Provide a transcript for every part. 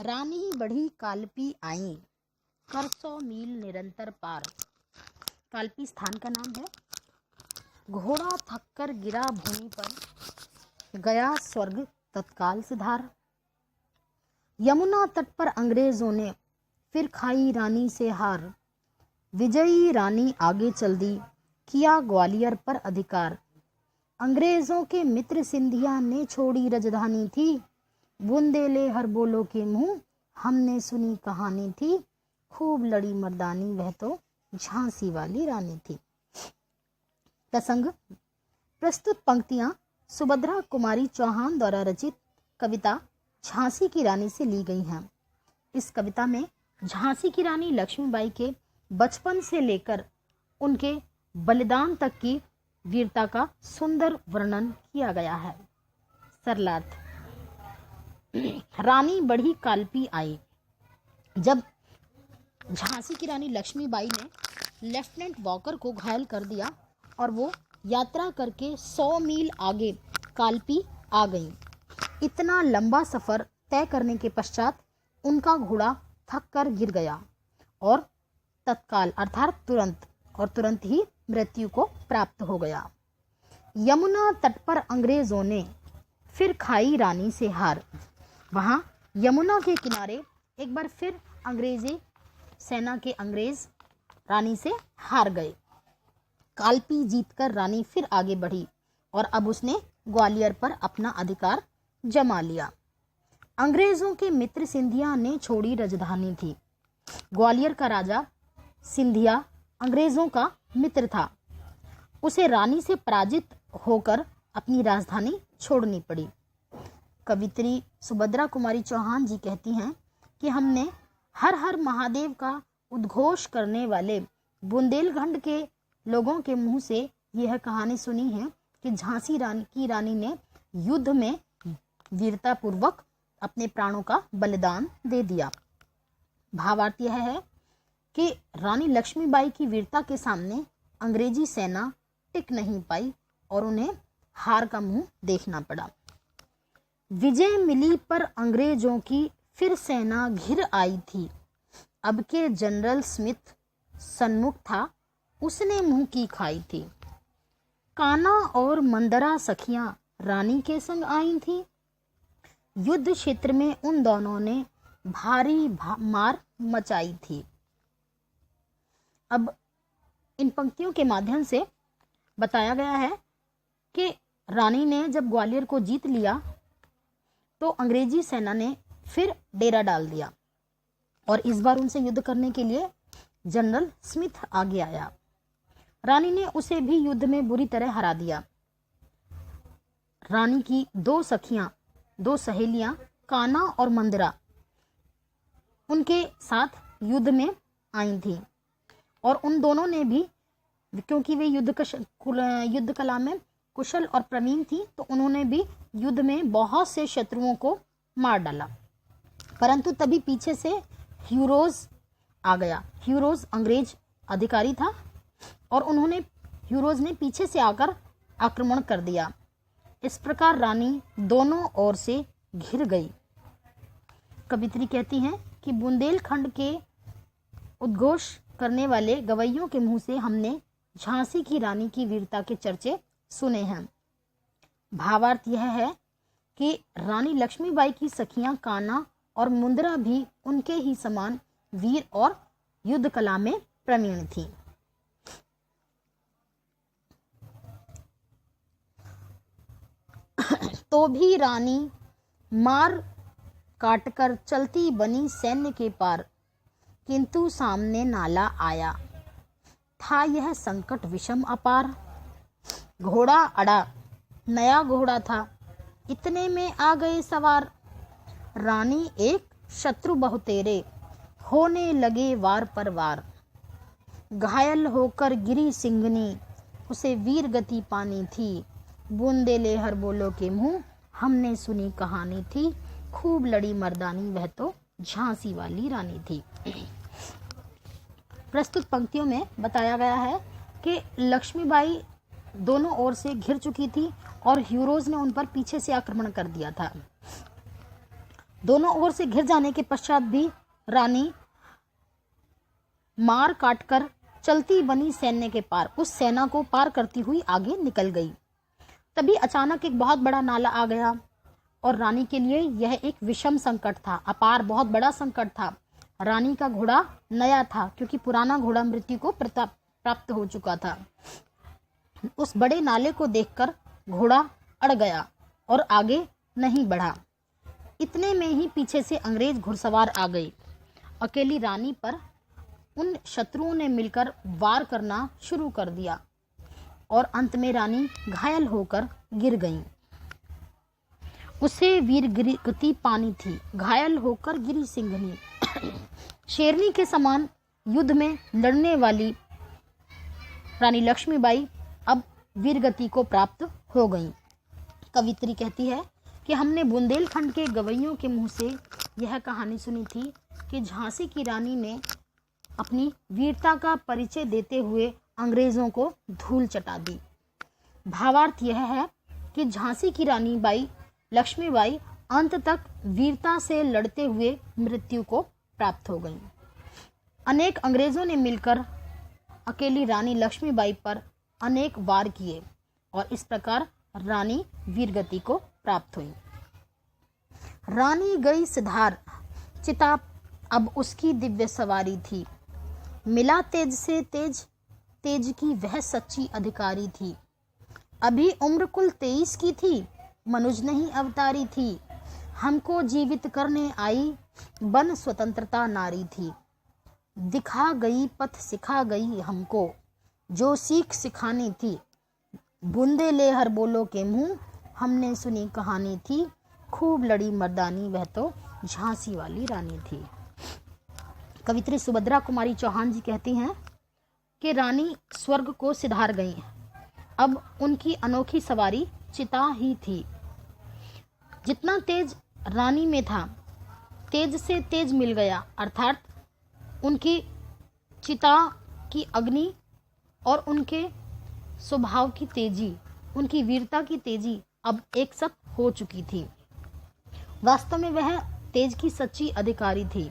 रानी बढ़ी कालपी आई, कर 100 मील निरंतर पार। कालपी स्थान का नाम है। घोड़ा थककर गिरा भूमि पर, गया स्वर्ग तत्काल सिधार। यमुना तट पर अंग्रेजों ने फिर खाई रानी से हार। विजयी रानी आगे चल दी, किया ग्वालियर पर अधिकार। अंग्रेजों के मित्र सिंधिया ने छोड़ी राजधानी थी। बुंदेले हर बोलो के मुंह, हमने सुनी कहानी थी। खूब लड़ी मर्दानी, वह तो झांसी वाली रानी थी। प्रसंग। प्रस्तुत पंक्तियां सुभद्रा कुमारी चौहान द्वारा रचित कविता झांसी की रानी से ली गई हैं। इस कविता में झांसी की रानी लक्ष्मीबाई के बचपन से लेकर उनके बलिदान तक की वीरता का सुंदर वर्णन किया गया है। सरलार्थ। रानी बढ़ी कालपी आई। जब झांसी की रानी लक्ष्मीबाई ने लेफ्टिनेंट वॉकर को घायल कर दिया और वो यात्रा करके 100 मील आगे कालपी आ गई। इतना लंबा सफर तय करने के पश्चात उनका घोड़ा थक कर गिर गया और तत्काल अर्थात तुरंत ही मृत्यु को प्राप्त हो गया। यमुना तट पर अंग्रेजों ने फिर खाई रानी से हार। वहां यमुना के किनारे एक बार फिर अंग्रेजी सेना के अंग्रेज रानी से हार गए। कालपी जीतकर रानी फिर आगे बढ़ी और अब उसने ग्वालियर पर अपना अधिकार जमा लिया। अंग्रेजों के मित्र सिंधिया ने छोड़ी राजधानी थी। ग्वालियर का राजा सिंधिया अंग्रेजों का मित्र था। उसे रानी से पराजित होकर अपनी राजधानी छोड़नी पड़ी। कवित्री सुभद्रा कुमारी चौहान जी कहती हैं कि हमने हर हर महादेव का उद्घोष करने वाले बुंदेलखंड के लोगों के मुंह से यह कहानी सुनी है कि झांसी की रानी ने युद्ध में वीरता पूर्वक अपने प्राणों का बलिदान दे दिया। भावार्थ यह है कि रानी लक्ष्मीबाई की वीरता के सामने अंग्रेजी सेना टिक नहीं पाई और उन्हें हार का मुंह देखना पड़ा। विजय मिली पर अंग्रेजों की फिर सेना घिर आई थी। अब के जनरल स्मिथ सन्मुख था, उसने मुंह की खाई थी। काना और मंदरा सखियां रानी के संग आई थी। युद्ध क्षेत्र में उन दोनों ने भारी मार मचाई थी। अब इन पंक्तियों के माध्यम से बताया गया है कि रानी ने जब ग्वालियर को जीत लिया तो अंग्रेजी सेना ने फिर डेरा डाल दिया और इस बार उनसे युद्ध करने के लिए जनरल स्मिथ आगे आया। रानी ने उसे भी युद्ध में बुरी तरह हरा दिया। रानी की दो सहेलियां काना और मंदरा उनके साथ युद्ध में आई थी और उन दोनों ने भी, क्योंकि वे युद्ध कला में कुशल और प्रवीण थी, तो उन्होंने भी युद्ध में बहुत से शत्रुओं को मार डाला। परंतु तभी पीछे से ह्यूरोज आ गया। ह्यूरोज अंग्रेज अधिकारी था और ह्यूरोज ने पीछे से आकर आक्रमण कर दिया। इस प्रकार रानी दोनों ओर से घिर गई। कवित्री कहती हैं कि बुंदेलखंड के उद्घोष करने वाले गवैयों के मुंह से हमने झांसी की रानी की वीरता के चर्चे सुने हैं। भावार्थ यह है कि रानी लक्ष्मीबाई की सखियां काना और मुंदरा भी उनके ही समान वीर और युद्ध कला में प्रवीण थी। तो भी रानी मार काटकर चलती बनी सैन्य के पार, किंतु सामने नाला आया, था यह संकट विषम अपार। घोड़ा अड़ा, नया घोड़ा था, इतने में आ गए सवार। रानी एक शत्रु बहुतेरे, होने लगे वार पर वार। घायल होकर गिरी सिंगनी, उसे वीर गति पानी थी। बुंदेले हर बोलो के मुंह, हमने सुनी कहानी थी। खूब लड़ी मर्दानी, वह तो झांसी वाली रानी थी। प्रस्तुत पंक्तियों में बताया गया है कि लक्ष्मीबाई दोनों ओर से घिर चुकी थी और ह्यूरोज ने उन पर पीछे से आक्रमण कर दिया था। दोनों ओर से घिर जाने के पश्चात भी रानी मार काट कर चलती बनी सैन्य के पार, उस सेना को पार करती हुई आगे निकल गई। तभी अचानक एक बहुत बड़ा नाला आ गया और रानी के लिए यह एक विषम संकट था, अपार बहुत बड़ा संकट था। रानी का घोड़ा नया था क्योंकि पुराना घोड़ा मृत्यु को प्राप्त हो चुका था। उस बड़े नाले को देखकर घोड़ा अड़ गया और आगे नहीं बढ़ा। इतने में ही पीछे से अंग्रेज घुड़सवार आ गए। अकेली रानी पर उन शत्रुओं ने मिलकर वार करना शुरू कर दिया और अंत में रानी घायल होकर गिर गई। उसे वीर गति पानी थी, घायल होकर गिरी सिंघनी। शेरनी के समान युद्ध में लड़ने वाली रानी लक्ष्मीबाई अब वीरगति को प्राप्त हो गईं। कवित्री कहती है कि हमने बुंदेलखंड के गवैयों के मुंह से यह कहानी सुनी थी कि झांसी की रानी ने अपनी वीरता का परिचय देते हुए अंग्रेजों को धूल चटा दी। भावार्थ यह है कि झांसी की रानी लक्ष्मीबाई अंत तक वीरता से लड़ते हुए मृत्यु को प्राप्त हो गईं। अनेक अंग्रेजों ने मिलकर अकेली रानी लक्ष्मीबाई पर अनेक वार किए और इस प्रकार रानी वीरगति को प्राप्त हुई। रानी गई सिधार, चिता अब उसकी दिव्य सवारी थी। मिला तेज से तेज, तेज की वह सच्ची अधिकारी थी। अभी उम्र कुल 23 की थी, मनुज नहीं अवतारी थी। हमको जीवित करने आई, बन स्वतंत्रता नारी थी। दिखा गई पथ सिखा गई हमको, जो सीख सिखानी थी। बूंदे ले हर बोलो के मुंह, हमने सुनी कहानी थी। खूब लड़ी मर्दानी, वह तो झांसी वाली रानी थी। कवित्री सुभद्रा कुमारी चौहान जी कहती हैं कि रानी स्वर्ग को सिधार गई। अब उनकी अनोखी सवारी चिता ही थी। जितना तेज रानी में था, तेज से तेज मिल गया, अर्थात उनकी चिता की अग्नि और उनके स्वभाव की तेजी, उनकी वीरता की तेजी अब एक साथ हो चुकी थी। वास्तव में वह तेज की सच्ची अधिकारी थी,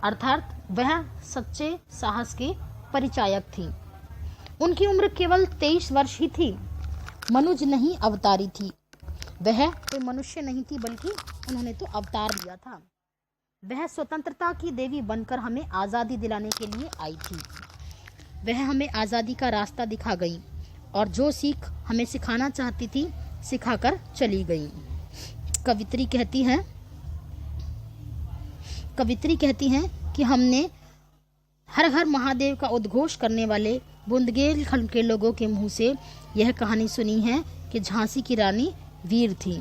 अर्थात वह सच्चे साहस की परिचायक थी। उनकी उम्र केवल 23 वर्ष ही थी। मनुज नहीं अवतारी थी। वह कोई मनुष्य नहीं थी, बल्कि उन्होंने तो अवतार लिया था। वह स्वतंत्रता की देवी बनकर हमें आज़ादी दिलाने के लिए आई थी। वह हमें आज़ादी का रास्ता दिखा गई और जो सीख हमें सिखाना चाहती थी, सिखाकर चली गई। कवित्री कहती हैं कि हमने हर हर महादेव का उद्घोष करने वाले बुंदेलखंड के लोगों के मुंह से यह कहानी सुनी है कि झांसी की रानी वीर थी।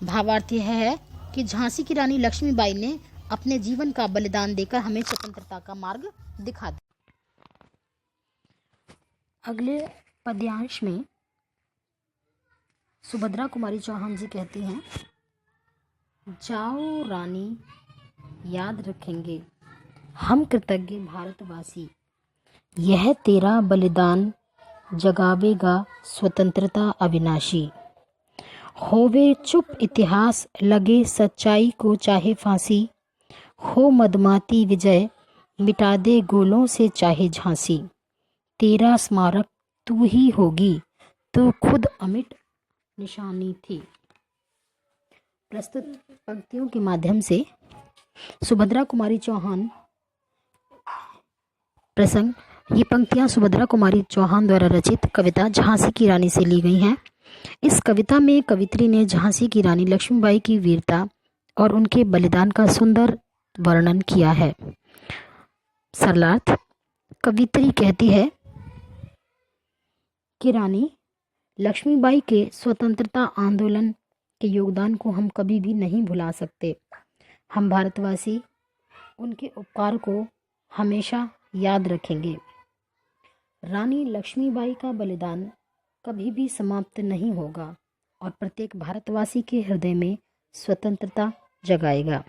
भावार्थ यह है कि झांसी की रानी लक्ष्मीबाई ने अपने जीवन का बलिदान देकर हमें स्वतंत्रता का मार्ग दिखा दिया। अगले पद्यांश में सुभद्रा कुमारी चौहान जी कहती हैं, जाओ रानी याद रखेंगे हम कृतज्ञ भारतवासी, यह तेरा बलिदान जगावेगा स्वतंत्रता अविनाशी। होवे चुप इतिहास लगे सच्चाई को चाहे फांसी, हो मदमाती विजय मिटा दे गोलों से चाहे झांसी। तेरा स्मारक तू ही होगी तो खुद अमिट निशानी थी। प्रस्तुत पंक्तियों के माध्यम से सुभद्रा कुमारी चौहान प्रसंग, ये पंक्तियां सुभद्रा कुमारी चौहान द्वारा रचित कविता झांसी की रानी से ली गई हैं। इस कविता में कवित्री ने झांसी की रानी लक्ष्मीबाई की वीरता और उनके बलिदान का सुंदर वर्णन किया है। सरलार्थ, कवित्री कहती है कि रानी लक्ष्मीबाई के स्वतंत्रता आंदोलन के योगदान को हम कभी भी नहीं भुला सकते। हम भारतवासी उनके उपकार को हमेशा याद रखेंगे। रानी लक्ष्मीबाई का बलिदान कभी भी समाप्त नहीं होगा और प्रत्येक भारतवासी के हृदय में स्वतंत्रता जगाएगा।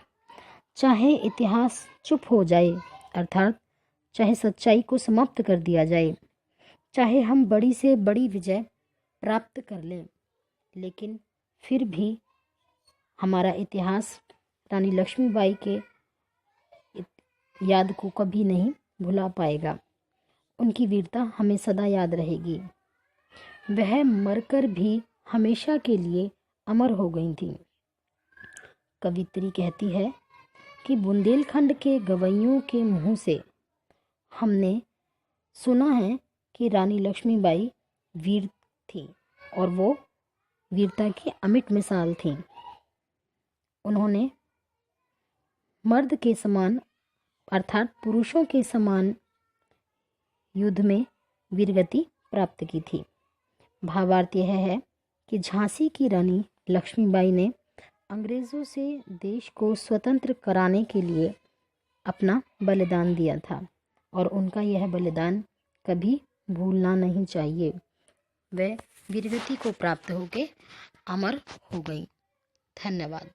चाहे इतिहास चुप हो जाए, अर्थात चाहे सच्चाई को समाप्त कर दिया जाए, चाहे हम बड़ी से बड़ी विजय प्राप्त कर लें, लेकिन फिर भी हमारा इतिहास रानी लक्ष्मीबाई के याद को कभी नहीं भुला पाएगा। उनकी वीरता हमें सदा याद रहेगी। वह मरकर भी हमेशा के लिए अमर हो गई थी। कवित्री कहती है कि बुंदेलखंड के गवैयों के मुंह से हमने सुना है कि रानी लक्ष्मीबाई वीर थी और वो वीरता की अमिट मिसाल थी। उन्होंने मर्द के समान अर्थात पुरुषों के समान युद्ध में वीरगति प्राप्त की थी। भावार्थ यह है कि झांसी की रानी लक्ष्मीबाई ने अंग्रेज़ों से देश को स्वतंत्र कराने के लिए अपना बलिदान दिया था और उनका यह बलिदान कभी भूलना नहीं चाहिए। वह वीरगति को प्राप्त होकर अमर हो गई। धन्यवाद।